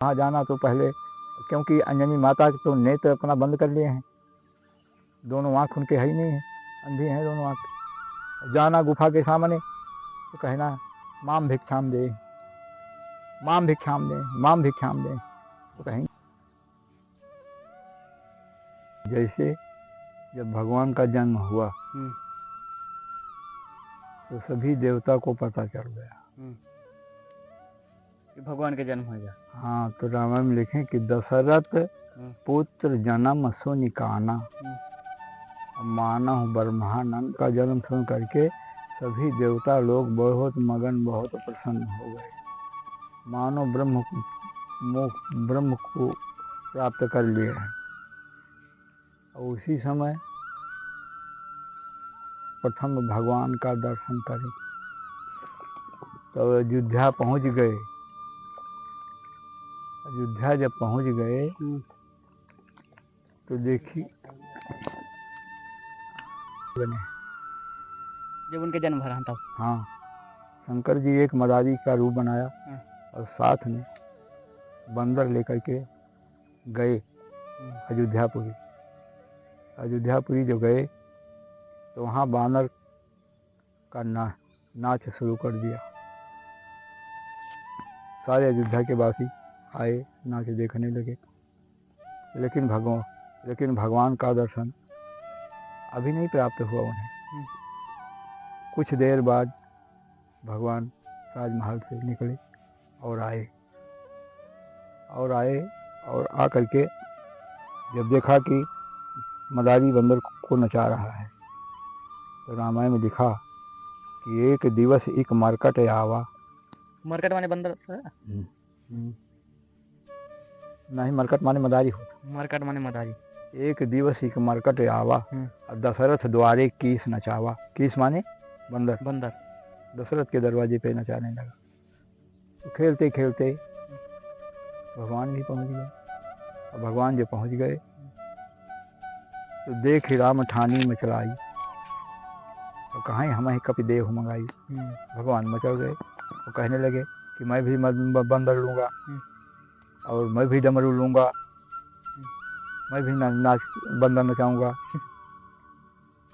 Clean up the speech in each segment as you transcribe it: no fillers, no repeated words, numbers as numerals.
वहाँ जाना तो पहले, क्योंकि अंजनी माता के तो नेत्र अपना बंद कर लिए हैं, दोनों आँख उनके है ही नहीं है, अंधी हैं दोनों आँख। जाना गुफा के सामने तो कहना माम भिक्षाम दे, माम भिक्षाम दे, माम भिक्षाम दे, तो कहेंगे। जैसे जब भगवान का जन्म हुआ तो सभी देवता को पता चल गया कि भगवान का जन्म हो गया। हाँ, तो रामायण में लिखे कि दशरथ पुत्र जन्म सो निकाना, मानव ब्रह्मानंद का जन्म सुन करके सभी देवता लोग बहुत मगन, बहुत प्रसन्न हो गए। मानो ब्रह्म को प्राप्त कर लिए हैं। और उसी समय प्रथम भगवान का दर्शन करें तो अयोध्या पहुंच गए। अयोध्या जब पहुंच गए तो देखी बने जब उनके जन्म भरा तब। हाँ, शंकर जी एक मदारी का रूप बनाया और साथ में बंदर लेकर के गए अयोध्यापुरी। अयोध्यापुरी जो गए तो वहाँ बानर का नाच शुरू कर दिया। सारे अयोध्या के वासी आए, नाच देखने लगे। लेकिन भगवान का दर्शन अभी नहीं प्राप्त हुआ उन्हें। कुछ देर बाद भगवान राजमहल से निकले और आए और आ करके जब देखा कि मदारी बंदर को नचा रहा है तो रामायण में लिखा कि एक दिवस एक मरकट आवा। मरकट माने बंदर? नहीं, मरकट माने मदारी होता। मरकट माने मदारी। एक दिवस एक मरकट आवा और दशरथ द्वारे कीस नचावा। कीस माने बंदर। बंदर दशरथ के दरवाजे पे नचाने लगा। तो खेलते खेलते भगवान भी पहुंच गए। और भगवान जब पहुंच गए तो देख राम ठानी मचलाई और कहाँ हमें कपि देव मंगाई। भगवान मचल गए और कहने लगे कि मैं भी बंदर लूँगा और मैं भी डमरू लूँगा, मैं भी नाच बंदर नचाऊँगा।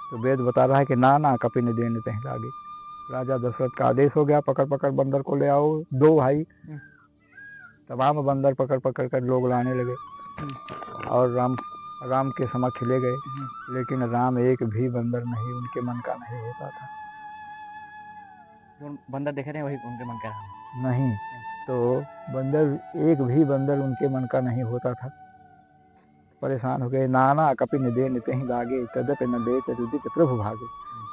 तो वेद बता रहा है कि ना कपि ने देने तह लागे। राजा दशरथ का आदेश हो गया, पकड़ बंदर को ले आओ। दो भाई तमाम बंदर पकड़ कर लोग लाने लगे और राम के समक्ष ले गए। लेकिन राम एक भी बंदर नहीं उनके मन का नहीं होता था। बंदर देखे थे वही उनके मन का नहीं, तो बंदर एक भी बंदर उनके मन का नहीं होता था। परेशान हो गए। नाना कपि ने दे निते ही लागे, तदपि न देत रुदित प्रभु भागे।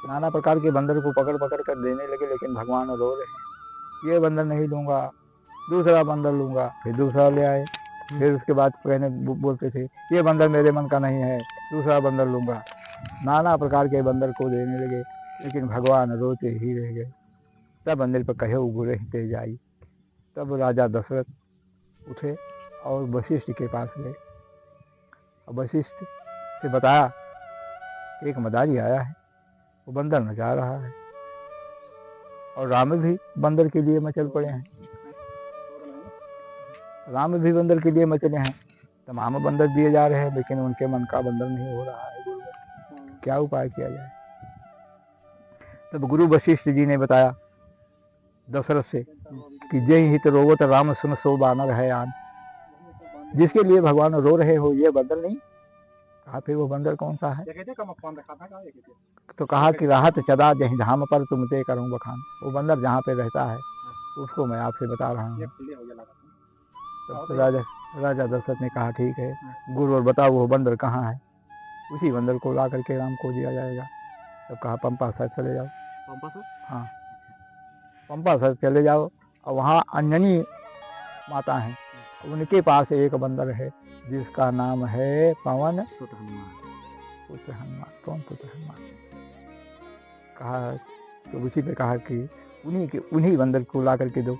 नाना प्रकार के बंदर को पकड़ कर देने लगे, लेकिन भगवान रो रहे हैं, ये बंदर नहीं लूँगा, दूसरा बंदर लूँगा। फिर दूसरा ले आए। फिर उसके बाद कहने बोलते थे ये बंदर मेरे मन का नहीं है, दूसरा बंदर लूँगा। नाना प्रकार के बंदर को देने लगे, लेकिन भगवान रोते ही रह गए। तब बंदर पर कहे गुरे ते जाई। तब राजा दशरथ उठे और वशिष्ठ के पास गए। और वशिष्ठ से बताया कि एक मदारी आया है, वो बंदर नचा रहा है और राम भी बंदर के लिए मचल पड़े हैं। राम भी बंदर के लिए मचले हैं। तमाम बंदर दिए जा रहे हैं, लेकिन उनके मन का बंदर नहीं हो रहा है। गुरुवर, क्या उपाय किया जाए? तब गुरु वशिष्ठ जी ने बताया दशरथ से कि जय हित रोवत राम सुन सो बानर है आन। जिसके लिए भगवान रो रहे हो ये बंदर नहीं। कहा फिर वो बंदर कौन सा है? तो कहा कि राहत चदा जहीं धाम पर तुमते करूँ बखान। वो बंदर जहाँ पे रहता है उसको मैं आपसे बता रहा हूँ। तो राजा दशरथ ने कहा ठीक है गुरु, और बताओ वो बंदर कहाँ है? उसी बंदर को ला करके राम को दिया जाएगा। तब कहा पंपा सर चले जाओ। हाँ, पंपा सर चले जाओ और वहाँ अंजनी माता है, उनके पास एक बंदर है जिसका नाम है पवन पुत्र हनुमान। कौन पुत्र हनुमान? कहा तो उसी पे कहा कि उन्हीं बंदर को ला करके दो,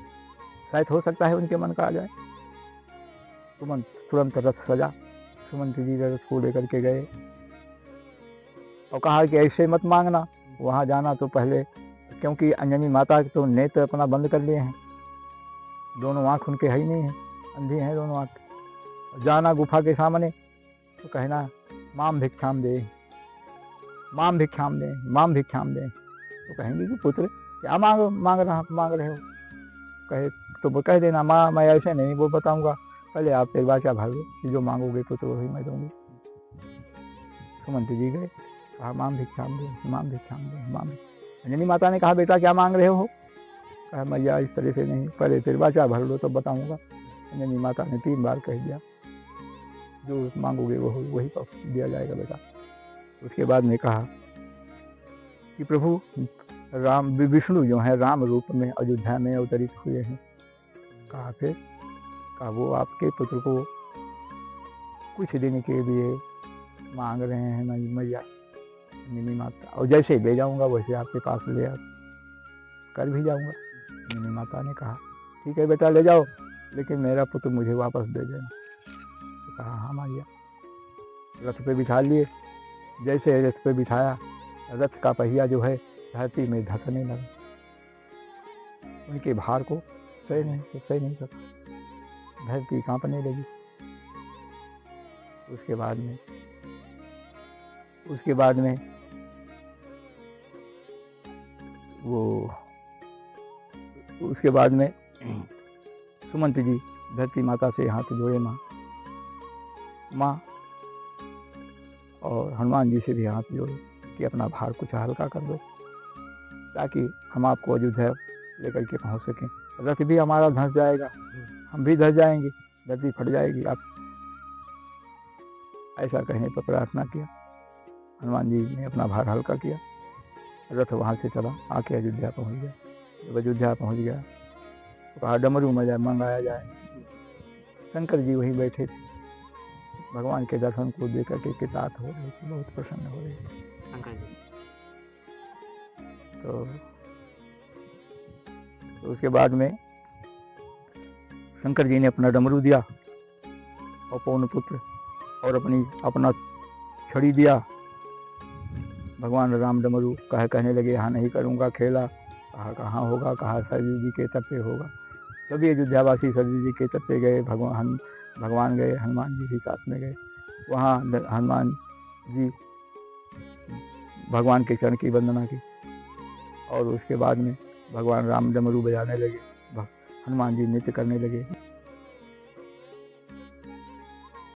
शायद हो सकता है उनके मन का आ जाए। तुरंत रथ सजा। सुमंत जी रथ को लेकर के गए और कहा कि ऐसे मत मांगना, वहाँ जाना तो पहले, क्योंकि अंजनी माता तो नेत्र अपना बंद कर लिए हैं, दोनों आँख उनके है ही नहीं है, अंधी हैं दोनों आंखें। जाना गुफा के सामने तो कहना माम भिक्षाम दे, माम भिक्षाम दे, माम भिक्षाम दे। तो कहेंगे कि पुत्र क्या मांग रहे हो। कहे तो वो कह देना माँ मैं ऐसे नहीं वो बताऊंगा, पहले आप तेरी वाचा भर लो कि जो मांगोगे पुत्र वही मैं दूंगी। सुमंत जी गए, कहा माम भिक्षाम दे, माम भिक्षाम दे, माम। अंजनी माता ने कहा बेटा क्या मांग रहे हो। कहा मैया इस तरह से नहीं, पहले फिर वाचा भर लो तो बताऊंगा। अंजनी माता ने 3 बार कह दिया जो मांगोगे वो वही दिया जाएगा बेटा। उसके बाद में कहा कि प्रभु राम विष्णु जो है राम रूप में अयोध्या में अवतरित हुए हैं। कहा फिर, कहा वो आपके पुत्र को कुछ दिन के लिए मांग रहे हैं मैया मिनी माता, और जैसे ले जाऊंगा वैसे आपके पास ले कर भी जाऊंगा। मिनी माता ने कहा ठीक है बेटा ले जाओ, लेकिन मेरा पुत्र मुझे वापस दे देना। तो कहा हाँ मैया। रथ पे बिठा लिए, जैसे रथ पे बिठाया रथ का पहिया जो है धरती में धसने लगा, उनके भार को सह नहीं सका, धरती कांपने लगी। उसके बाद में सुमंत जी धरती माता से हाथ जोड़े माँ और हनुमान जी से भी हाथ जोड़े कि अपना भार कुछ हल्का कर दो, ताकि हम आपको अयोध्या लेकर के पहुंच सकें। रथ भी हमारा धंस जाएगा, हम भी धंस जाएंगे, धरती फट जाएगी। आप ऐसा कहने पर प्रार्थना किया। हनुमान जी ने अपना भार हल्का किया, रथ वहाँ से चला आके अयोध्या पहुँच गया। जब अयोध्या पहुँच गया तो कहा डमरू मंगाया जाए। शंकर जी वहीं बैठे थे, भगवान के दर्शन को देख करके कृतार्थ हो रहे थे, बहुत प्रसन्न हो रहे थे शंकर जी। तो उसके बाद में शंकर जी ने अपना डमरू दिया और पौन पुत्र और अपना छड़ी दिया। भगवान राम डमरू कहने लगे यहाँ नहीं करूँगा खेला। कहा कहाँ होगा, कहा सरयू जी के तट पे होगा। सभी अयोध्यावासी सरयू जी के तट पे गए, भगवान गए, हनुमान जी भी साथ में गए। वहाँ हनुमान जी भगवान के चरण की वंदना की और उसके बाद में भगवान राम डमरू बजाने लगे, हनुमान जी नृत्य करने लगे।